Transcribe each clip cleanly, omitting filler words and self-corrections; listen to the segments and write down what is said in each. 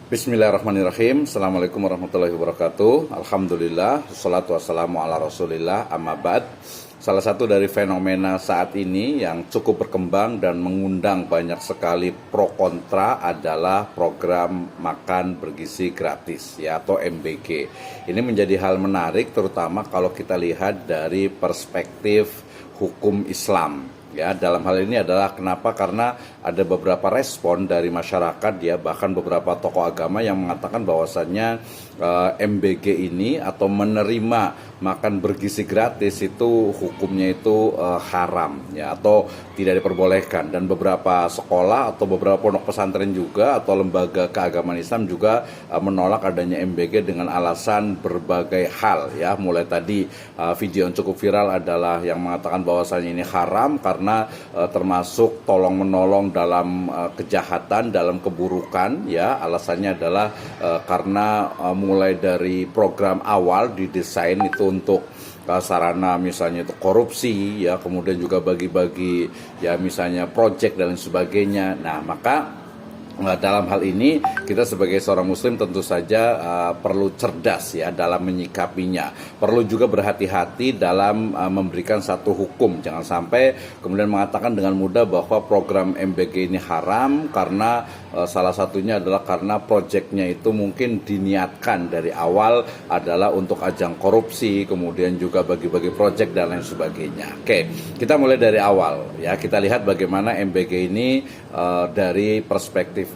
Bismillahirrahmanirrahim. Assalamualaikum warahmatullahi wabarakatuh. Alhamdulillah, wassalatu wassalamu ala rasulillah, amma ba'd. Salah satu dari fenomena saat ini yang cukup berkembang dan mengundang banyak sekali pro kontra adalah program makan bergizi gratis ya, atau MBG. Ini menjadi hal menarik terutama kalau kita lihat dari perspektif hukum Islam. Ya, dalam hal ini adalah kenapa? Karena ada beberapa respon dari masyarakat ya, bahkan beberapa tokoh agama yang mengatakan bahwasannya MBG ini atau menerima makan bergizi gratis itu hukumnya itu haram ya, atau tidak diperbolehkan. Dan beberapa sekolah atau beberapa pondok pesantren juga atau lembaga keagamaan Islam juga menolak adanya MBG dengan alasan berbagai hal ya. Mulai tadi video yang cukup viral adalah yang mengatakan bahwasannya ini haram karena termasuk tolong menolong dalam kejahatan, dalam keburukan ya. Alasannya adalah karena mulai dari program awal didesain itu untuk sarana misalnya itu korupsi ya, kemudian juga bagi-bagi ya misalnya project dan lain sebagainya. Nah, maka dalam hal ini kita sebagai seorang muslim tentu saja perlu cerdas ya dalam menyikapinya. Perlu juga berhati-hati dalam memberikan satu hukum. Jangan sampai kemudian mengatakan dengan mudah bahwa program MBG ini haram karena salah satunya adalah karena proyeknya itu mungkin diniatkan dari awal adalah untuk ajang korupsi, kemudian juga bagi-bagi proyek dan lain sebagainya. Oke, kita mulai dari awal ya. Kita lihat bagaimana MBG ini dari perspektif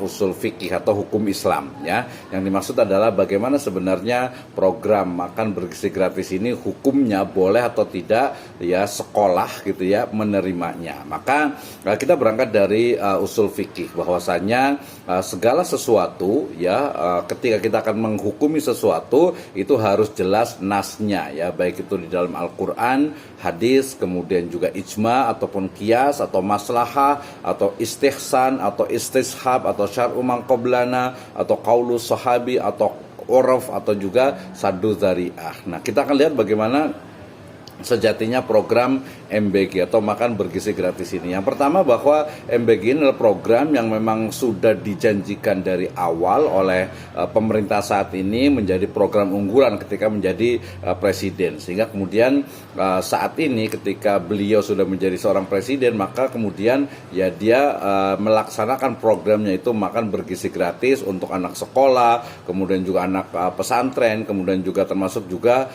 usul fikih atau hukum Islam ya. Yang dimaksud adalah bagaimana sebenarnya program makan bergizi gratis ini hukumnya boleh atau tidak ya sekolah gitu ya menerimanya. Maka kita berangkat dari usul fikih bahwasanya segala sesuatu ya ketika kita akan menghukumi sesuatu itu harus jelas nasnya ya, baik itu di dalam Al-Qur'an, hadis, kemudian juga ijma ataupun qiyas atau maslahah atau istihsan atau istishab atau syar'u man qablana atau qaulu sahabi atau uruf atau juga saddu dzari'ah. Nah, kita akan lihat bagaimana sejatinya program MBG atau makan bergizi gratis ini. Yang pertama bahwa MBG ini adalah program yang memang sudah dijanjikan dari awal oleh pemerintah saat ini menjadi program unggulan ketika menjadi presiden. Sehingga kemudian saat ini ketika beliau sudah menjadi seorang presiden, maka kemudian ya dia melaksanakan programnya itu makan bergizi gratis untuk anak sekolah, kemudian juga anak pesantren, kemudian juga termasuk juga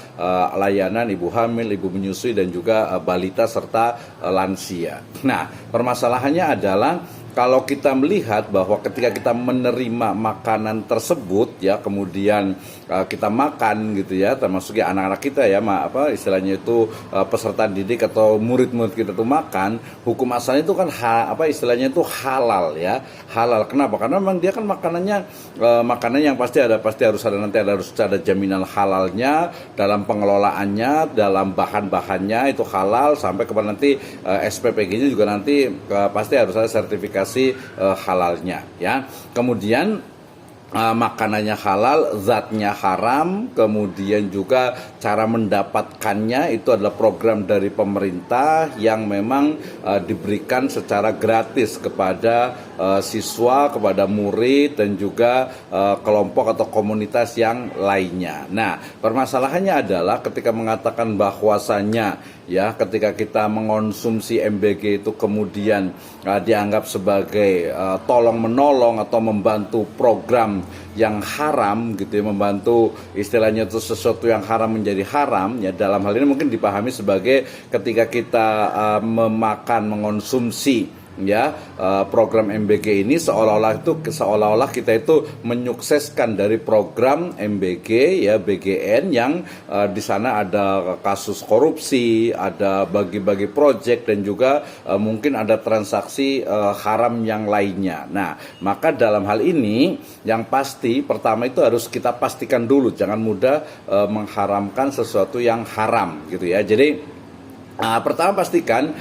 layanan ibu hamil, ibu menyusui dan juga balita serta lansia. Nah, permasalahannya adalah kalau kita melihat bahwa ketika kita menerima makanan tersebut ya, kemudian kita makan gitu ya, termasuk ya anak-anak kita ya, istilahnya itu peserta didik atau murid-murid kita tuh makan, hukum asalnya itu kan istilahnya itu halal ya, halal. Kenapa? Karena memang dia kan makanan yang pasti harus ada jaminan halalnya dalam pengelolaannya, dalam bahan-bahannya itu halal, sampai kepada nanti SPPG-nya juga nanti pasti harus ada sertifikasi halalnya ya. Kemudian makanannya halal, zatnya haram, kemudian juga cara mendapatkannya itu adalah program dari pemerintah yang memang diberikan secara gratis kepada siswa, kepada murid dan juga kelompok atau komunitas yang lainnya. Nah, permasalahannya adalah ketika mengatakan bahwasannya ya ketika kita mengonsumsi MBG itu kemudian dianggap sebagai tolong menolong atau membantu program yang haram gitu ya, membantu istilahnya itu sesuatu yang haram menjadi haram ya. Dalam hal ini mungkin dipahami sebagai ketika kita mengonsumsi ya program MBG ini seolah-olah kita itu menyukseskan dari program MBG ya, BGN yang di sana ada kasus korupsi, ada bagi-bagi proyek dan juga mungkin ada transaksi haram yang lainnya. Nah, maka dalam hal ini yang pasti pertama itu harus kita pastikan dulu, jangan mudah mengharamkan sesuatu yang haram gitu ya. Jadi Pertama pastikan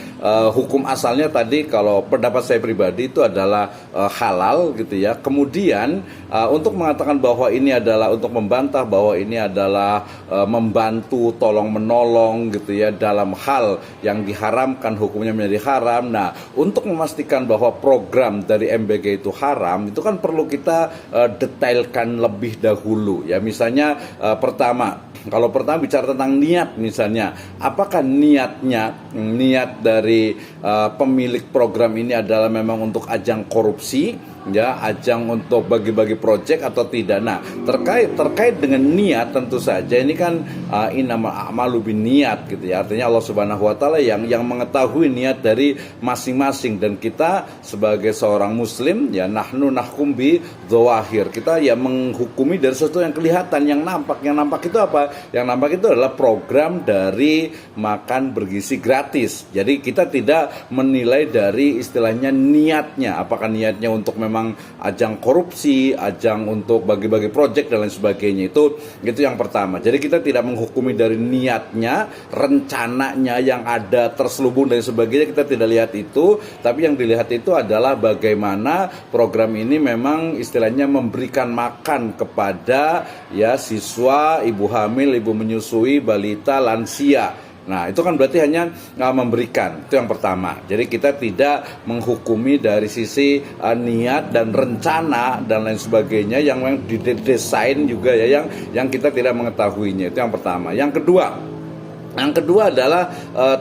hukum asalnya tadi kalau pendapat saya pribadi itu adalah halal gitu ya. Kemudian untuk mengatakan bahwa ini adalah untuk membantah bahwa ini adalah membantu tolong menolong gitu ya dalam hal yang diharamkan hukumnya menjadi haram. Nah, untuk memastikan bahwa program dari MBG itu haram itu kan perlu kita detailkan lebih dahulu ya. Misalnya kalau pertama bicara tentang niat misalnya, apakah niat dari pemilik program ini adalah memang untuk ajang korupsi, ya, ajang untuk bagi-bagi proyek atau tidak. Nah, terkait dengan niat tentu saja ini kan innamal a'malu binniyat gitu ya. Artinya Allah Subhanahu wa taala yang mengetahui niat dari masing-masing, dan kita sebagai seorang muslim ya nahnu nahkum bi dzawahir. Kita ya menghukumi dari sesuatu yang kelihatan, yang nampak. Yang nampak itu apa? Yang nampak itu adalah program dari makan bergizi gratis. Jadi kita tidak menilai dari istilahnya niatnya, apakah niatnya untuk memang ajang korupsi, ajang untuk bagi-bagi proyek dan lain sebagainya. Itu yang pertama. Jadi kita tidak menghukumi dari niatnya, rencananya yang ada terselubung dan sebagainya, kita tidak lihat itu, tapi yang dilihat itu adalah bagaimana program ini memang istilahnya memberikan makan kepada ya siswa, ibu hamil, ibu menyusui, balita, lansia. Nah, itu kan berarti hanya memberikan. Itu yang pertama. Jadi kita tidak menghukumi dari sisi niat dan rencana dan lain sebagainya yang memang didesain juga ya, yang kita tidak mengetahuinya. Itu yang pertama. Yang kedua adalah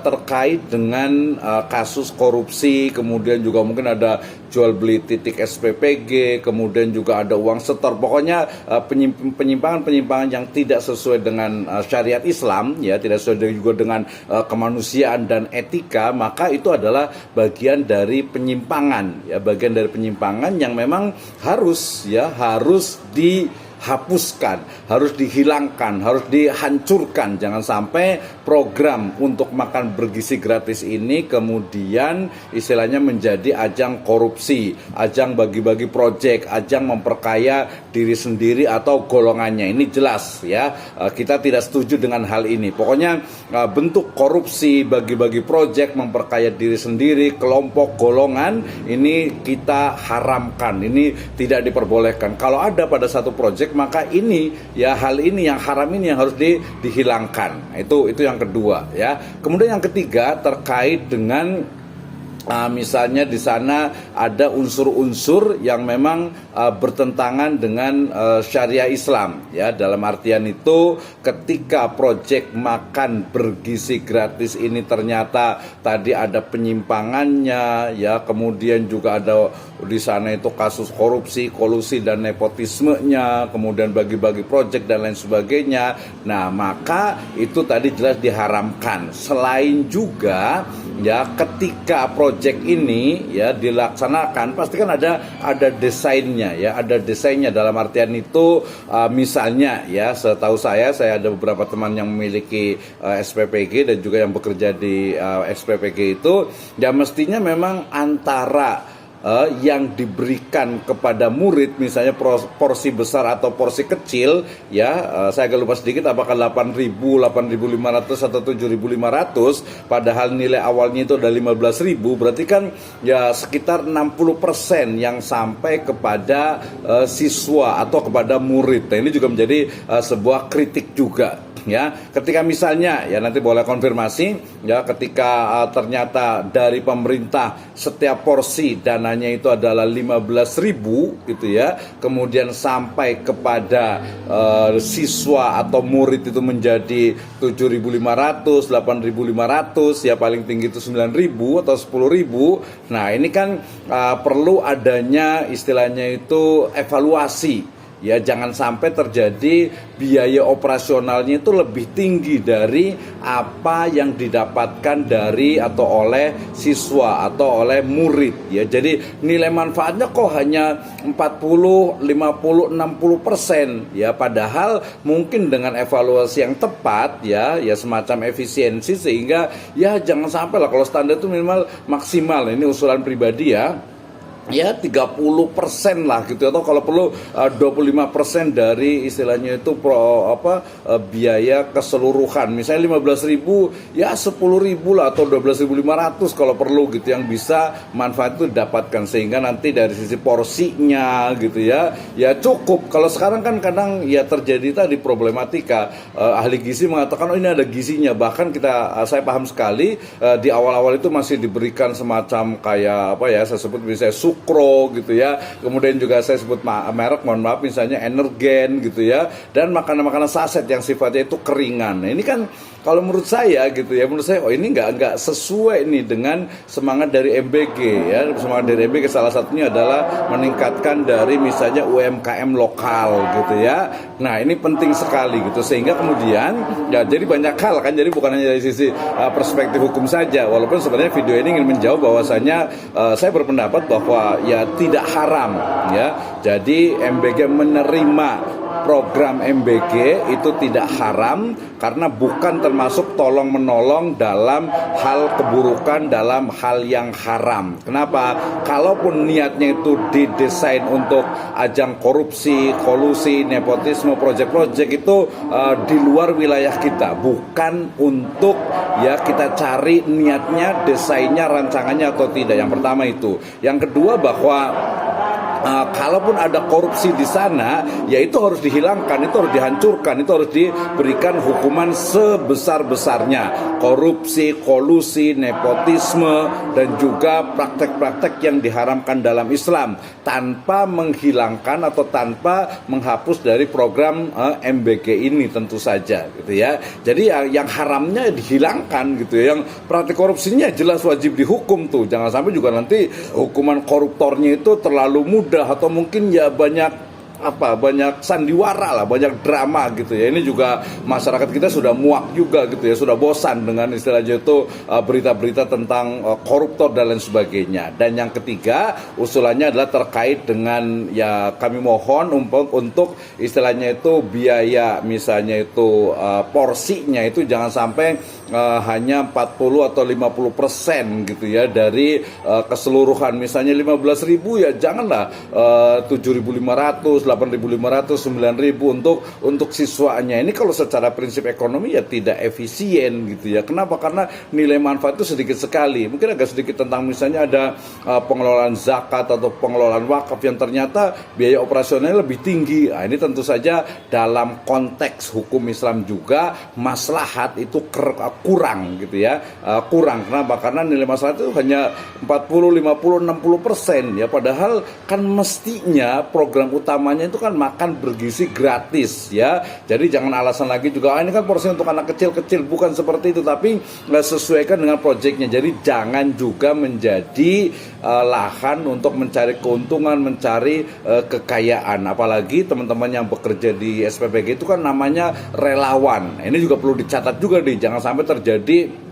terkait dengan kasus korupsi, kemudian juga mungkin ada jual beli titik SPPG, kemudian juga ada uang setor. Pokoknya penyimpangan yang tidak sesuai dengan syariat Islam, ya, tidak sesuai juga dengan kemanusiaan dan etika, maka itu adalah bagian dari penyimpangan, ya, bagian dari penyimpangan yang memang harus dihapuskan, harus dihilangkan, harus dihancurkan. Jangan sampai program untuk makan bergizi gratis ini kemudian istilahnya menjadi ajang korupsi, ajang bagi-bagi proyek, ajang memperkaya diri sendiri atau golongannya. Ini jelas ya, kita tidak setuju dengan hal ini. Pokoknya bentuk korupsi, bagi-bagi proyek, memperkaya diri sendiri, kelompok, golongan, ini kita haramkan, ini tidak diperbolehkan. Kalau ada pada satu proyek, maka ini ya, hal ini yang haram ini yang harus dihilangkan. Itu yang kedua ya. Kemudian yang ketiga terkait dengan misalnya di sana ada unsur-unsur yang memang bertentangan dengan syariah Islam ya, dalam artian itu ketika proyek makan bergizi gratis ini ternyata tadi ada penyimpangannya ya, kemudian juga ada di sana itu kasus korupsi, kolusi dan nepotismenya, kemudian bagi-bagi proyek dan lain sebagainya. Nah, maka itu tadi jelas diharamkan. Selain juga ya ketika proyek ini ya dilaksanakan pasti kan ada desainnya ya, ada desainnya dalam artian itu misalnya ya, setahu saya ada beberapa teman yang memiliki SPPG dan juga yang bekerja di SPPG itu ya, mestinya memang antara yang diberikan kepada murid misalnya porsi besar atau porsi kecil ya, saya agak lupa sedikit apakah 8.000, 8.500 atau 7.500, padahal nilai awalnya itu ada 15.000, berarti kan ya sekitar 60% yang sampai kepada siswa atau kepada murid. Nah, ini juga menjadi sebuah kritik juga ya, ketika misalnya ya, nanti boleh konfirmasi ya, ketika ternyata dari pemerintah setiap porsi dananya itu adalah 15.000 gitu ya, kemudian sampai kepada siswa atau murid itu menjadi 7.500, 8.500 ya, paling tinggi itu 9.000 atau 10.000. Nah, ini kan perlu adanya istilahnya itu evaluasi. Ya, jangan sampai terjadi biaya operasionalnya itu lebih tinggi dari apa yang didapatkan dari atau oleh siswa atau oleh murid ya. Jadi nilai manfaatnya kok hanya 40, 50, 60% ya, padahal mungkin dengan evaluasi yang tepat ya semacam efisiensi, sehingga ya jangan sampai lah, kalau standar itu minimal maksimal, ini usulan pribadi ya, ya 30% lah gitu, atau kalau perlu 25% dari istilahnya itu biaya keseluruhan, misalnya 15.000 ya 10.000 lah, atau 12.500 kalau perlu gitu, yang bisa manfaat itu didapatkan, sehingga nanti dari sisi porsinya gitu ya cukup. Kalau sekarang kan kadang ya terjadi tadi problematika, ahli gizi mengatakan ini ada gizinya, bahkan saya paham sekali di awal-awal itu masih diberikan semacam kayak saya sebut misalnya sukro gitu ya, kemudian juga saya sebut merek, mohon maaf, misalnya Energen gitu ya, dan makanan-makanan saset yang sifatnya itu keringan. Nah, ini kan kalau menurut saya gitu ya, menurut saya ini nggak sesuai nih dengan semangat dari MBG ya. Semangat dari MBG salah satunya adalah meningkatkan dari misalnya UMKM lokal gitu ya. Nah, ini penting sekali gitu, sehingga kemudian ya jadi banyak hal kan, jadi bukan hanya dari sisi perspektif hukum saja, walaupun sebenarnya video ini ingin menjawab bahwasanya saya berpendapat bahwa ya tidak haram ya. Jadi MBG menerima program MBG itu tidak haram karena bukan termasuk tolong menolong dalam hal keburukan, dalam hal yang haram. Kenapa? Kalaupun niatnya itu didesain untuk ajang korupsi, kolusi, nepotisme, proyek-proyek itu di luar wilayah kita, bukan untuk ya kita cari niatnya, desainnya, rancangannya atau tidak. Yang pertama itu. Yang kedua bahwa kalaupun ada korupsi di sana, ya itu harus dihilangkan, itu harus dihancurkan, itu harus diberikan hukuman sebesar-besarnya. Korupsi, kolusi, nepotisme, dan juga praktek-praktek yang diharamkan dalam Islam, tanpa menghilangkan atau tanpa menghapus dari program MBG ini tentu saja gitu ya. Jadi yang haramnya dihilangkan gitu ya. Yang praktek korupsinya jelas wajib dihukum tuh. Jangan sampai juga nanti hukuman koruptornya itu terlalu mudah, atau mungkin ya banyak sandiwara lah, banyak drama gitu ya. Ini juga masyarakat kita sudah muak juga gitu ya, sudah bosan dengan istilahnya itu berita-berita tentang koruptor dan lain sebagainya. Dan yang ketiga usulannya adalah terkait dengan ya kami mohon untuk istilahnya itu biaya misalnya itu porsinya itu jangan sampai hanya 40 atau 50% gitu ya dari keseluruhan. Misalnya 15.000 ya janganlah 7.500, 8.500, 9.000 untuk siswanya. Ini kalau secara prinsip ekonomi ya tidak efisien gitu ya. Kenapa? Karena nilai manfaat itu sedikit sekali. Mungkin agak sedikit tentang misalnya ada pengelolaan zakat atau pengelolaan wakaf yang ternyata biaya operasionalnya lebih tinggi. Nah, ini tentu saja dalam konteks hukum Islam juga maslahat itu kurang gitu ya. Kurang. Kenapa? Karena nilai maslahat itu hanya 40, 50, 60% ya. Padahal kan mestinya program utamanya itu kan makan bergizi gratis ya. Jadi jangan alasan lagi juga ini kan porsi untuk anak kecil-kecil, bukan seperti itu, tapi sesuaikan dengan proyeknya. Jadi jangan juga menjadi lahan untuk mencari keuntungan, mencari kekayaan. Apalagi teman-teman yang bekerja di SPPG itu kan namanya relawan. Ini juga perlu dicatat juga nih, jangan sampai terjadi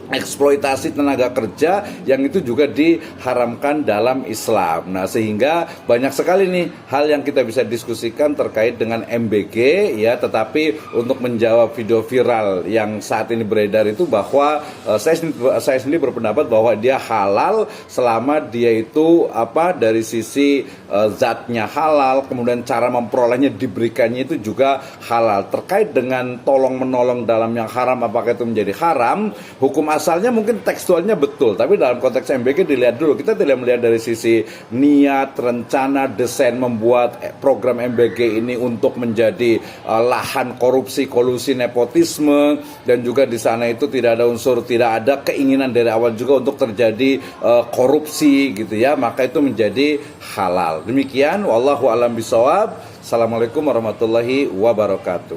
eksploitasi tenaga kerja yang itu juga diharamkan dalam Islam. Nah, sehingga banyak sekali nih hal yang kita bisa diskusikan terkait dengan MBG ya. Tetapi untuk menjawab video viral yang saat ini beredar itu bahwa saya sendiri berpendapat bahwa dia halal selama dia itu dari sisi zatnya halal, kemudian cara memperolehnya, diberikannya itu juga halal. Terkait dengan tolong menolong dalam yang haram, apakah itu menjadi haram? Hukum asalnya mungkin tekstualnya betul, tapi dalam konteks MBG dilihat dulu. Kita tidak melihat dari sisi niat, rencana, desain membuat program MBG ini untuk menjadi lahan korupsi, kolusi, nepotisme, dan juga di sana itu tidak ada unsur, tidak ada keinginan dari awal juga untuk terjadi korupsi gitu ya, maka itu menjadi halal. Demikian, wallahu a'lam bishawab. Assalamualaikum warahmatullahi wabarakatuh.